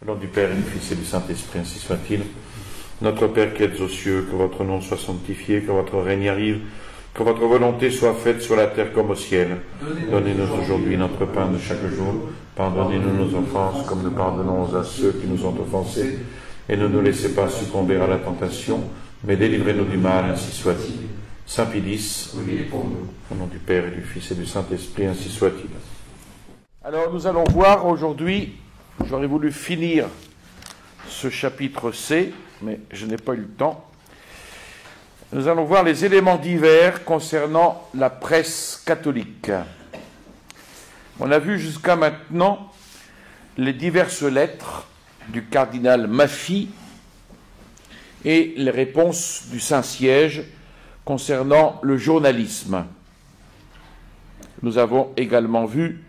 Au nom du Père et du Fils et du Saint-Esprit, ainsi soit-il. Notre Père qui êtes aux cieux, que votre nom soit sanctifié, que votre règne arrive, que votre volonté soit faite sur la terre comme au ciel. Donnez-nous aujourd'hui notre pain de chaque jour. Pardonnez-nous nos offenses, comme nous pardonnons à ceux qui nous ont offensés. Et ne nous laissez pas succomber à la tentation, mais délivrez-nous du mal, ainsi soit-il. Saint Pilice, au nom du Père et du Fils et du Saint-Esprit, ainsi soit-il. Alors nous allons voir aujourd'hui, j'aurais voulu finir ce chapitre C, mais je n'ai pas eu le temps. Nous allons voir les éléments divers concernant la presse catholique. On a vu jusqu'à maintenant les diverses lettres du cardinal Maffy et les réponses du Saint-Siège concernant le journalisme. Nous avons également vu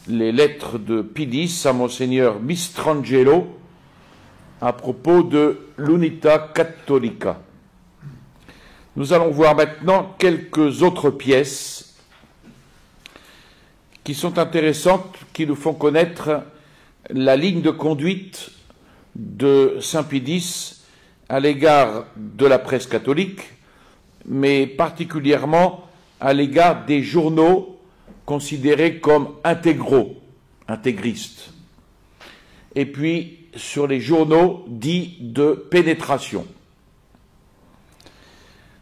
les lettres de Pidis à Monseigneur Mistrangelo à propos de l'Unità Cattolica. Nous allons voir maintenant quelques autres pièces qui sont intéressantes, qui nous font connaître la ligne de conduite de Saint Pidis à l'égard de la presse catholique, mais particulièrement à l'égard des journaux considérés comme intégraux, intégristes, et puis sur les journaux dits de pénétration.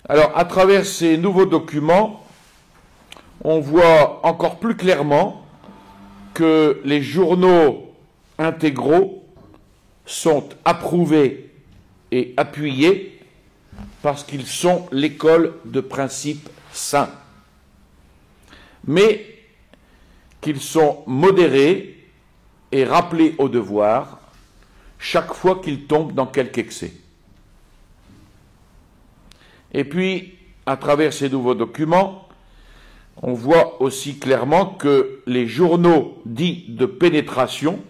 Alors, à travers ces nouveaux documents, on voit encore plus clairement que les journaux intégraux sont approuvés et appuyés parce qu'ils sont l'école de principes saints, mais qu'ils sont modérés et rappelés au devoir chaque fois qu'ils tombent dans quelque excès. Et puis, à travers ces nouveaux documents, on voit aussi clairement que les journaux dits de pénétration,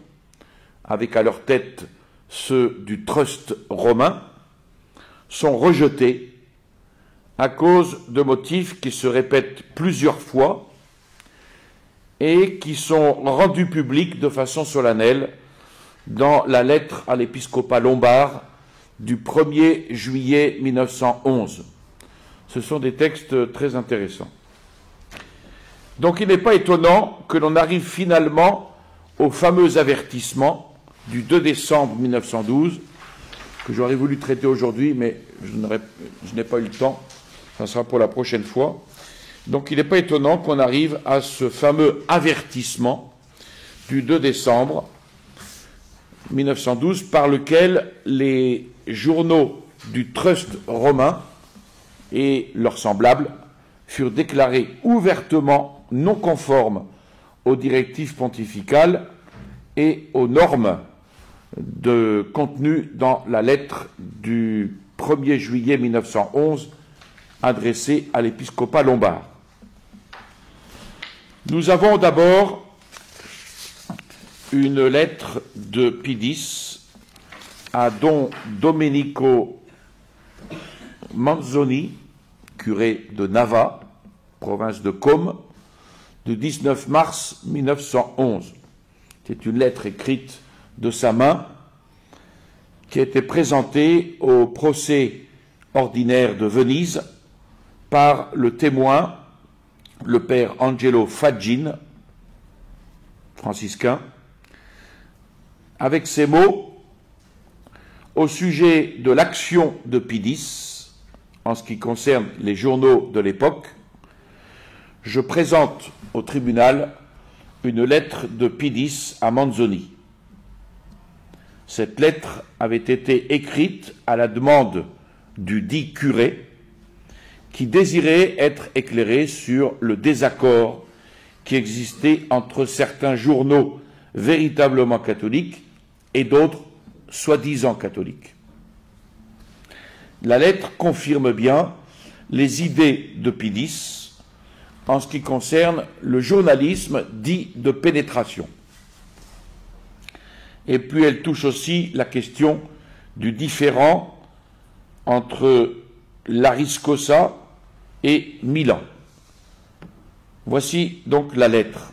avec à leur tête ceux du trust romain, sont rejetés à cause de motifs qui se répètent plusieurs fois et qui sont rendus publics de façon solennelle dans la lettre à l'épiscopat lombard du 1er juillet 1911. Ce sont des textes très intéressants. Donc il n'est pas étonnant que l'on arrive finalement au fameux avertissement du 2 décembre 1912, que j'aurais voulu traiter aujourd'hui, mais je n'ai pas eu le temps, ça sera pour la prochaine fois. Donc il n'est pas étonnant qu'on arrive à ce fameux avertissement du 2 décembre 1912 par lequel les journaux du trust romain et leurs semblables furent déclarés ouvertement non conformes aux directives pontificales et aux normes contenues dans la lettre du 1er juillet 1911 adressée à l'épiscopat lombard. Nous avons d'abord une lettre de Pidis à Don Domenico Manzoni, curé de Nava, province de Côme, du 19 mars 1911. C'est une lettre écrite de sa main qui a été présentée au procès ordinaire de Venise par le témoin, le père Angelo Faggin, franciscain, avec ces mots: au sujet de l'action de Pidis, en ce qui concerne les journaux de l'époque, je présente au tribunal une lettre de Pidis à Manzoni. Cette lettre avait été écrite à la demande du dit curé, qui désirait être éclairé sur le désaccord qui existait entre certains journaux véritablement catholiques et d'autres soi-disant catholiques. La lettre confirme bien les idées de Pidis en ce qui concerne le journalisme dit de pénétration. Et puis elle touche aussi la question du différend entre l'Ariscosa et Milan. Voici donc la lettre.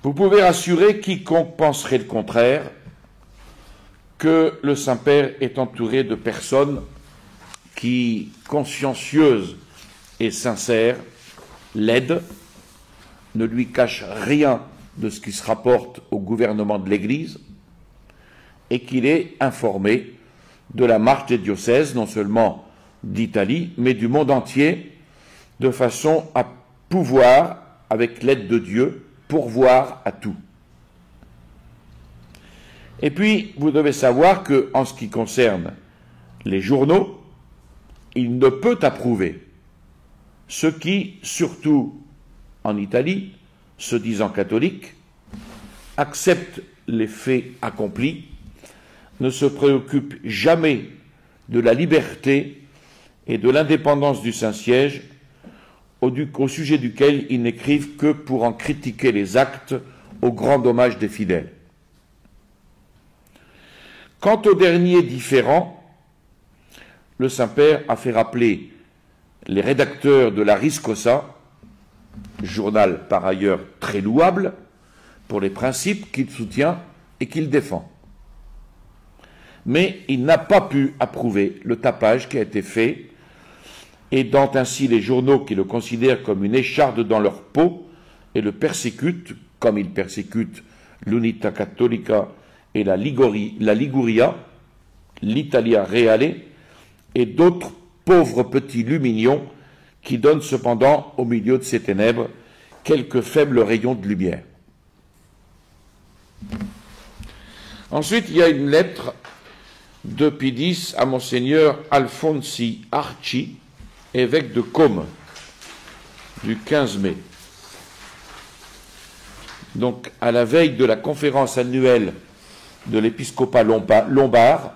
Vous pouvez rassurer quiconque penserait le contraire que le Saint-Père est entouré de personnes qui, consciencieuses et sincères, l'aident, ne lui cachent rien de ce qui se rapporte au gouvernement de l'Église, et qu'il est informé de la marche des diocèses, non seulement d'Italie, mais du monde entier, de façon à pouvoir, avec l'aide de Dieu, pourvoir à tout. Et puis, vous devez savoir que, en ce qui concerne les journaux, il ne peut approuver ceux qui, surtout en Italie, se disant catholiques, acceptent les faits accomplis, ne se préoccupent jamais de la liberté et de l'indépendance du Saint-Siège, au sujet duquel ils n'écrivent que pour en critiquer les actes au grand dommage des fidèles. Quant aux derniers différends, le Saint-Père a fait rappeler les rédacteurs de la Riscosa, journal par ailleurs très louable, pour les principes qu'il soutient et qu'il défend. Mais il n'a pas pu approuver le tapage qui a été fait, aidant ainsi les journaux qui le considèrent comme une écharde dans leur peau et le persécutent, comme ils persécutent l'Unità Cattolica et la Liguria, l'Italia Reale, et d'autres pauvres petits lumignons qui donnent cependant, au milieu de ces ténèbres, quelques faibles rayons de lumière. Ensuite, il y a une lettre de Pie X à Monseigneur Alfonsi Arci, évêque de Côme, du 15 mai. Donc, à la veille de la conférence annuelle de l'épiscopat lombard,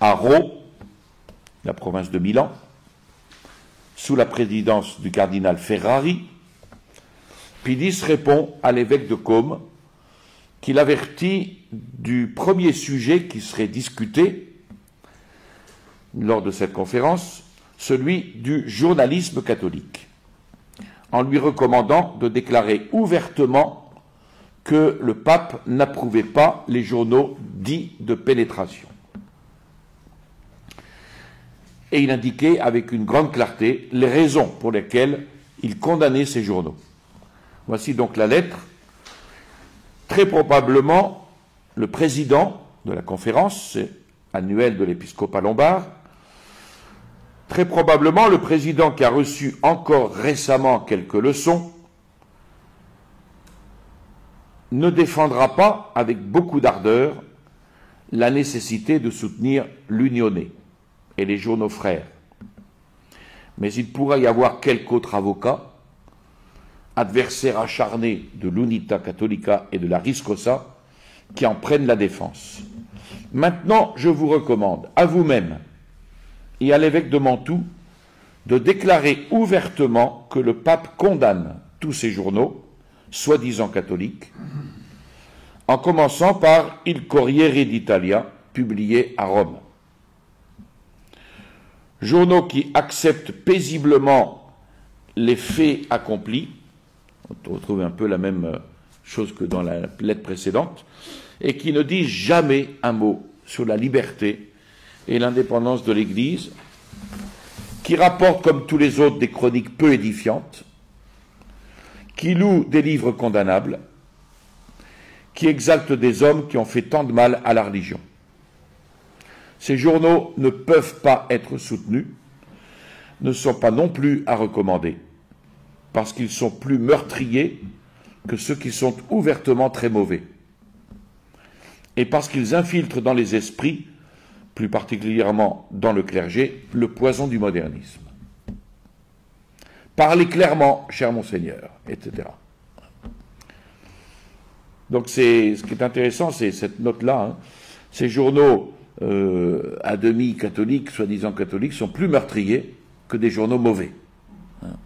à Rho, la province de Milan, sous la présidence du cardinal Ferrari, Pie X répond à l'évêque de Côme qu'il avertit du premier sujet qui serait discuté lors de cette conférence, celui du journalisme catholique, en lui recommandant de déclarer ouvertement que le pape n'approuvait pas les journaux dits de pénétration. Et il indiquait avec une grande clarté les raisons pour lesquelles il condamnait ces journaux. Voici donc la lettre. Très probablement, le président de la conférence annuelle de l'épiscopat lombard, très probablement le président qui a reçu encore récemment quelques leçons, ne défendra pas avec beaucoup d'ardeur la nécessité de soutenir l'Unione et les journaux frères. Mais il pourra y avoir quelque autre avocat, adversaire acharné de l'Unità Cattolica et de la Riscosa, qui en prennent la défense. Maintenant, je vous recommande à vous-même et à l'évêque de Mantoue de déclarer ouvertement que le pape condamne tous ces journaux, soi-disant catholiques, en commençant par Il Corriere d'Italia, publié à Rome. Journaux qui acceptent paisiblement les faits accomplis, on retrouve un peu la même chose que dans la lettre précédente, et qui ne disent jamais un mot sur la liberté et l'indépendance de l'Église, qui rapportent comme tous les autres des chroniques peu édifiantes, qui louent des livres condamnables, qui exaltent des hommes qui ont fait tant de mal à la religion. Ces journaux ne peuvent pas être soutenus, ne sont pas non plus à recommander, parce qu'ils sont plus meurtriers que ceux qui sont ouvertement très mauvais, et parce qu'ils infiltrent dans les esprits, plus particulièrement dans le clergé, le poison du modernisme. Parlez clairement, cher Monseigneur, etc. Donc ce qui est intéressant, c'est cette note-là. Hein. Ces journaux à demi catholiques, soi-disant catholiques, sont plus meurtriers que des journaux mauvais. Hein.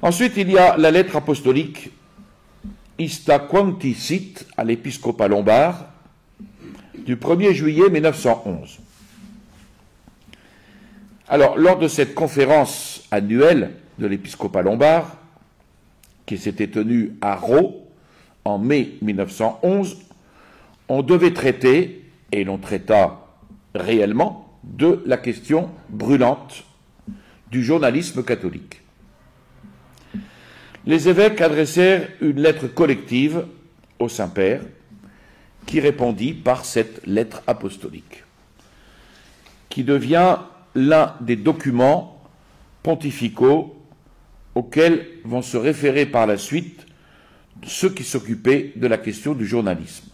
Ensuite, il y a la lettre apostolique Ista Quanti Sit à l'épiscopat lombard du 1er juillet 1911. Alors, lors de cette conférence annuelle de l'épiscopat lombard, qui s'était tenue à Rho en mai 1911, on devait traiter, et l'on traita réellement, de la question brûlante du journalisme catholique. Les évêques adressèrent une lettre collective au Saint-Père, qui répondit par cette lettre apostolique, qui devient l'un des documents pontificaux auxquels vont se référer par la suite ceux qui s'occupaient de la question du journalisme.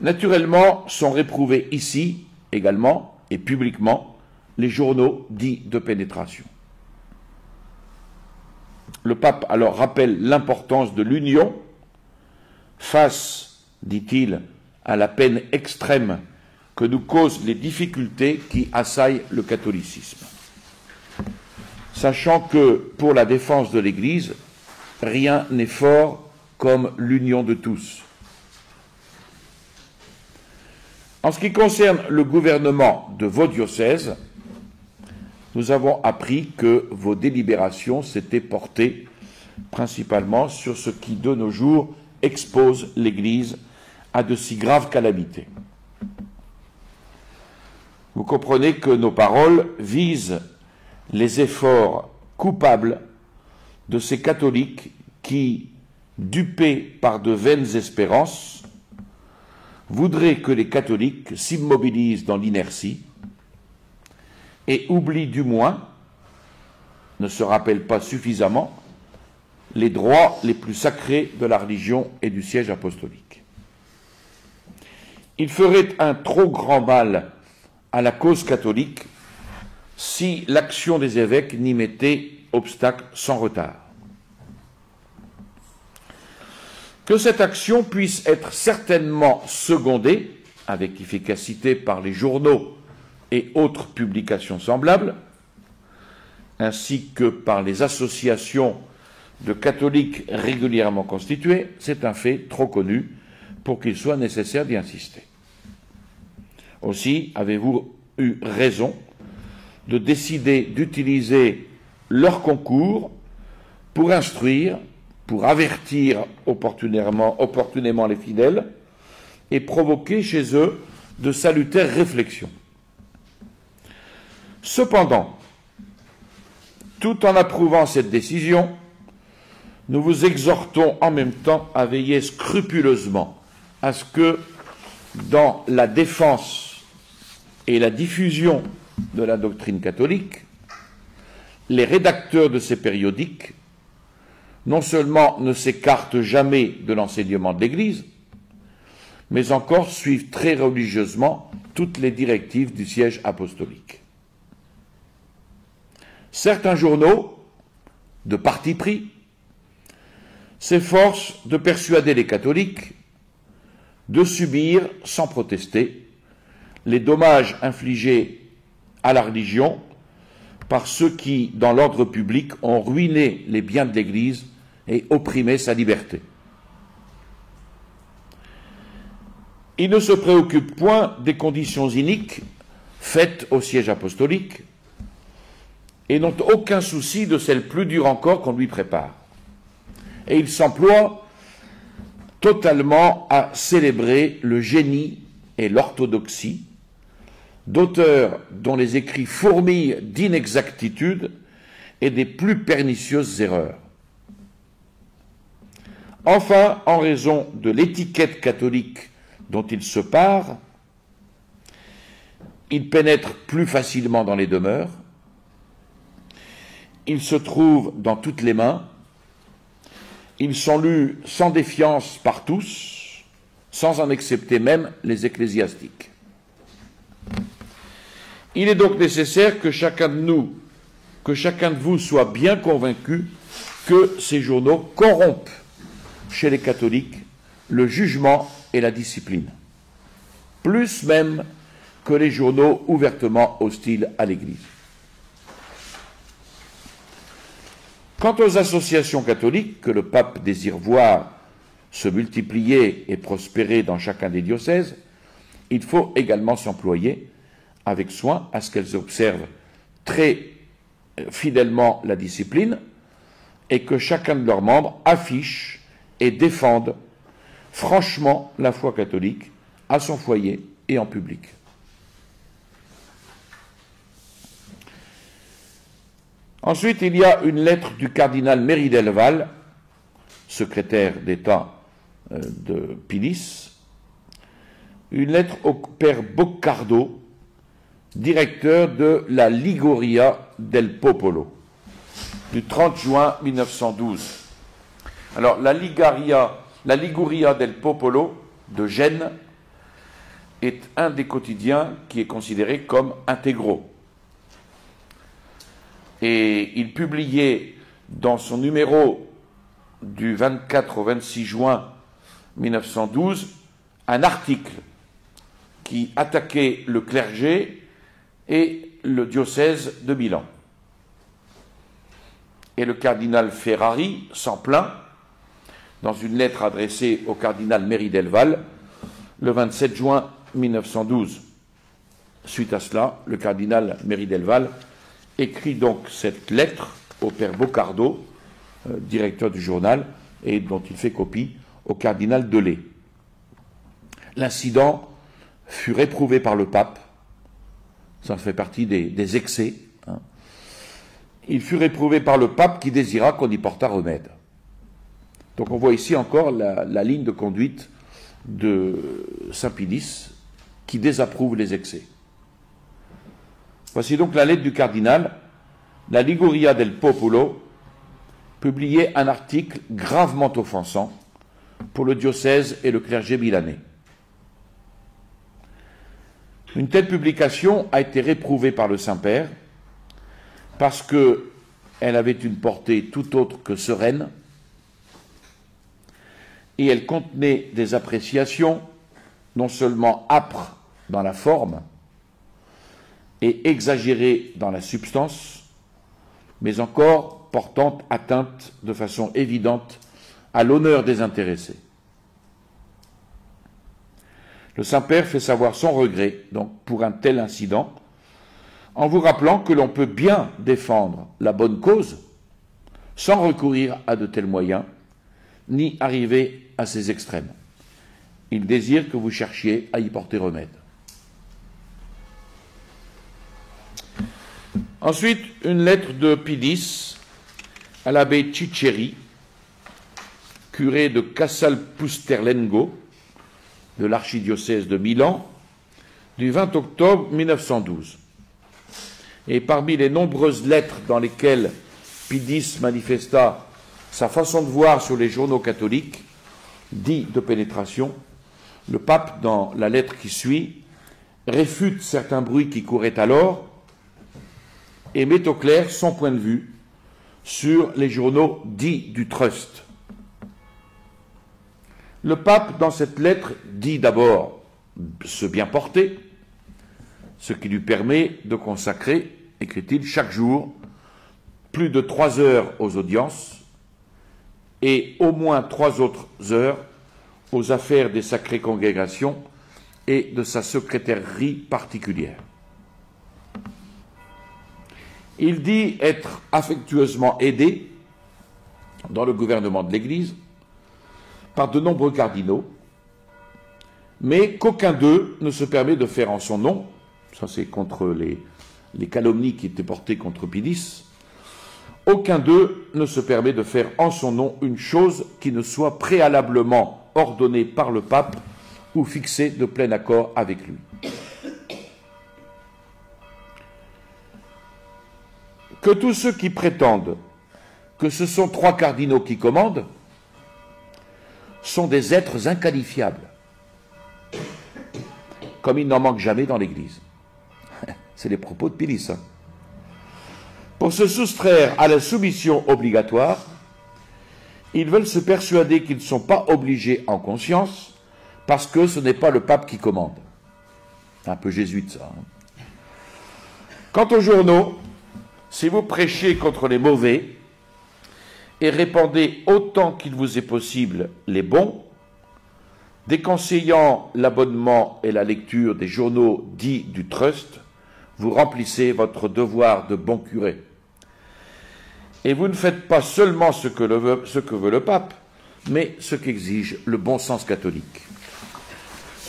Naturellement, sont réprouvés ici également et publiquement les journaux dits de pénétration. Le pape alors rappelle l'importance de l'union face, dit-il, à la peine extrême que nous causent les difficultés qui assaillent le catholicisme. Sachant que, pour la défense de l'Église, rien n'est fort comme l'union de tous. En ce qui concerne le gouvernement de vos diocèses, nous avons appris que vos délibérations s'étaient portées principalement sur ce qui, de nos jours, expose l'Église à de si graves calamités. Vous comprenez que nos paroles visent les efforts coupables de ces catholiques qui, dupés par de vaines espérances, voudraient que les catholiques s'immobilisent dans l'inertie et oublient du moins, ne se rappellent pas suffisamment, les droits les plus sacrés de la religion et du siège apostolique. Il ferait un trop grand mal à la cause catholique si l'action des évêques n'y mettait obstacle sans retard. Que cette action puisse être certainement secondée avec efficacité par les journaux et autres publications semblables, ainsi que par les associations de catholiques régulièrement constituées, c'est un fait trop connu pour qu'il soit nécessaire d'y insister. Aussi avez-vous eu raison de décider d'utiliser leur concours pour instruire, pour avertir opportunément les fidèles et provoquer chez eux de salutaires réflexions. Cependant, tout en approuvant cette décision, nous vous exhortons en même temps à veiller scrupuleusement à ce que, dans la défense et la diffusion de la doctrine catholique, les rédacteurs de ces périodiques non seulement ne s'écartent jamais de l'enseignement de l'Église, mais encore suivent très religieusement toutes les directives du siège apostolique. Certains journaux, de parti pris, s'efforcent de persuader les catholiques de subir, sans protester, les dommages infligés à la religion par ceux qui, dans l'ordre public, ont ruiné les biens de l'Église et opprimé sa liberté. Ils ne se préoccupent point des conditions iniques faites au siège apostolique et n'ont aucun souci de celles plus dures encore qu'on lui prépare. Et ils s'emploient totalement à célébrer le génie et l'orthodoxie d'auteurs dont les écrits fourmillent d'inexactitudes et des plus pernicieuses erreurs. Enfin, en raison de l'étiquette catholique dont ils se parent, ils pénètrent plus facilement dans les demeures, ils se trouvent dans toutes les mains, ils sont lus sans défiance par tous, sans en accepter même les ecclésiastiques. Il est donc nécessaire que chacun de vous soit bien convaincu que ces journaux corrompent chez les catholiques le jugement et la discipline, plus même que les journaux ouvertement hostiles à l'Église. Quant aux associations catholiques que le pape désire voir se multiplier et prospérer dans chacun des diocèses, il faut également s'employer avec soin à ce qu'elles observent très fidèlement la discipline et que chacun de leurs membres affiche et défende franchement la foi catholique à son foyer et en public. Ensuite, il y a une lettre du cardinal Méry Delval, secrétaire d'État de Pidis, une lettre au père Boccardo, directeur de la Liguria del Popolo, du 30 juin 1912. Alors, la Liguria del Popolo de Gênes est un des quotidiens qui est considéré comme intégraux. Et il publiait dans son numéro du 24 au 26 juin 1912 un article qui attaquait le clergé et le diocèse de Milan. Et le cardinal Ferrari s'en plaint dans une lettre adressée au cardinal Méry Delval le 27 juin 1912. Suite à cela, le cardinal Méry Delval écrit donc cette lettre au père Boccardo, directeur du journal, et dont il fait copie au cardinal Delay. L'incident fut réprouvé par le pape, ça fait partie des excès. Il fut réprouvé par le pape qui désira qu'on y portât remède. Donc on voit ici encore la ligne de conduite de Saint Pidis qui désapprouve les excès. Voici donc la lettre du cardinal. La Liguria del Popolo publiait un article gravement offensant pour le diocèse et le clergé milanais. Une telle publication a été réprouvée par le Saint-Père parce qu'elle avait une portée tout autre que sereine et elle contenait des appréciations non seulement âpres dans la forme et exagérées dans la substance, mais encore portant atteinte de façon évidente à l'honneur des intéressés. Le Saint-Père fait savoir son regret donc, pour un tel incident, en vous rappelant que l'on peut bien défendre la bonne cause sans recourir à de tels moyens, ni arriver à ces extrêmes. Il désire que vous cherchiez à y porter remède. Ensuite, une lettre de Pidis à l'abbé Ciceri, curé de Casal-Pusterlengo, de l'archidiocèse de Milan, du 20 octobre 1912. Et parmi les nombreuses lettres dans lesquelles Pidis manifesta sa façon de voir sur les journaux catholiques, dits de pénétration, le pape, dans la lettre qui suit, réfute certains bruits qui couraient alors et met au clair son point de vue sur les journaux dits du trust. Le pape, dans cette lettre, dit d'abord se bien porter, ce qui lui permet de consacrer, écrit-il, chaque jour, plus de 3 heures aux audiences et au moins 3 autres heures aux affaires des sacrées congrégations et de sa secrétairerie particulière. Il dit être affectueusement aidé dans le gouvernement de l'Église par de nombreux cardinaux, mais qu'aucun d'eux ne se permet de faire en son nom, ça c'est contre les calomnies qui étaient portées contre Pidis, aucun d'eux ne se permet de faire en son nom une chose qui ne soit préalablement ordonnée par le pape ou fixée de plein accord avec lui. Que tous ceux qui prétendent que ce sont 3 cardinaux qui commandent sont des êtres inqualifiables, comme il n'en manque jamais dans l'Église. C'est les propos de Pidis. Pour se soustraire à la soumission obligatoire, ils veulent se persuader qu'ils ne sont pas obligés en conscience parce que ce n'est pas le pape qui commande. C'est un peu jésuite ça. Quant aux journaux, si vous prêchez contre les mauvais et répandez autant qu'il vous est possible les bons, déconseillant l'abonnement et la lecture des journaux dits du trust, vous remplissez votre devoir de bon curé. Et vous ne faites pas seulement ce que veut le pape, mais ce qu'exige le bon sens catholique.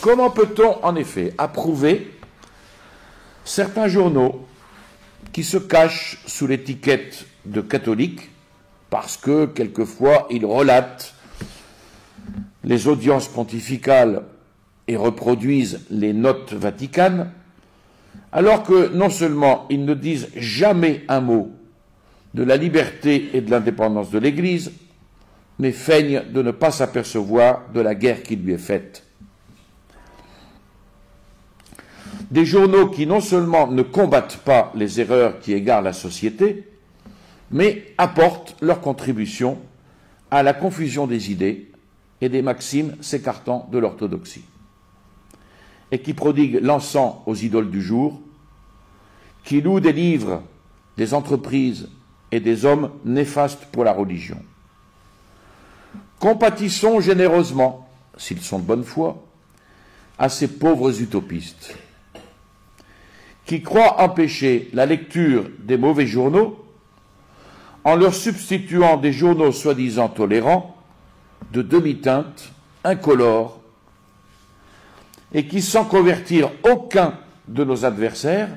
Comment peut-on, en effet, approuver certains journaux qui se cachent sous l'étiquette de catholiques parce que, quelquefois, ils relatent les audiences pontificales et reproduisent les notes vaticanes, alors que non seulement ils ne disent jamais un mot de la liberté et de l'indépendance de l'Église, mais feignent de ne pas s'apercevoir de la guerre qui lui est faite. Des journaux qui non seulement ne combattent pas les erreurs qui égarent la société, mais apportent leur contribution à la confusion des idées et des maximes s'écartant de l'orthodoxie, et qui prodiguent l'encens aux idoles du jour, qui louent des livres, des entreprises et des hommes néfastes pour la religion. Compatissons généreusement, s'ils sont de bonne foi, à ces pauvres utopistes, qui croient empêcher la lecture des mauvais journaux en leur substituant des journaux soi-disant tolérants, de demi-teinte, incolores, et qui, sans convertir aucun de nos adversaires,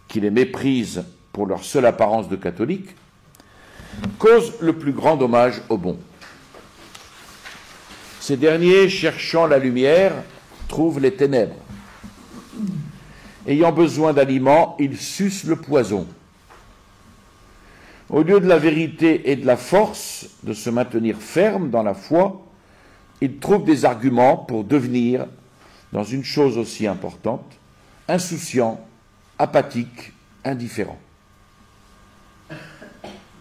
qui les méprisent pour leur seule apparence de catholiques, causent le plus grand dommage aux bons. Ces derniers, cherchant la lumière, trouvent les ténèbres. Ayant besoin d'aliments, ils sucent le poison. Au lieu de la vérité et de la force de se maintenir fermes dans la foi, ils trouvent des arguments pour devenir, dans une chose aussi importante, insouciants, apathiques, indifférents.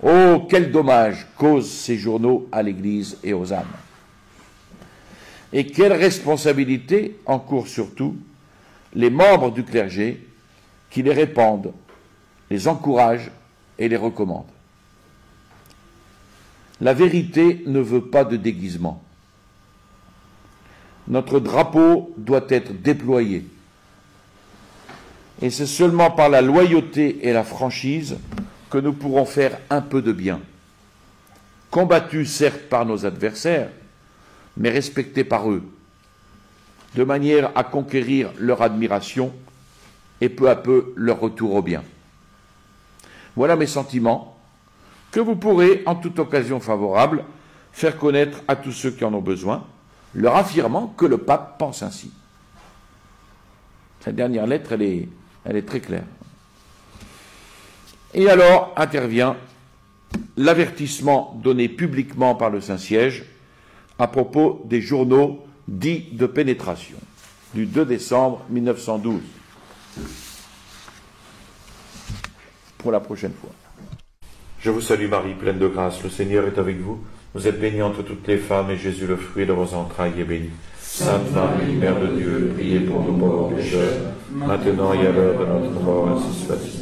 Oh, quel dommage causent ces journaux à l'Église et aux âmes! Et quelle responsabilité encourent surtout les membres du clergé qui les répandent, les encouragent et les recommandent. La vérité ne veut pas de déguisement. Notre drapeau doit être déployé. Et c'est seulement par la loyauté et la franchise que nous pourrons faire un peu de bien. Combattus certes par nos adversaires, mais respectés par eux, de manière à conquérir leur admiration et peu à peu leur retour au bien. Voilà mes sentiments que vous pourrez, en toute occasion favorable, faire connaître à tous ceux qui en ont besoin, leur affirmant que le pape pense ainsi. Cette dernière lettre, elle est très claire. Et alors intervient l'avertissement donné publiquement par le Saint-Siège à propos des journaux dits de pénétration, du 2 décembre 1912. Pour la prochaine fois. Je vous salue Marie, pleine de grâce, le Seigneur est avec vous. Vous êtes bénie entre toutes les femmes, et Jésus, le fruit de vos entrailles, est béni. Sainte Marie, Mère de Dieu, priez pour nous pauvres pécheurs, maintenant et à l'heure de notre mort, ainsi soit-il.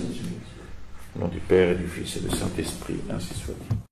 Au nom du Père et du Fils et du Saint-Esprit, ainsi soit-il.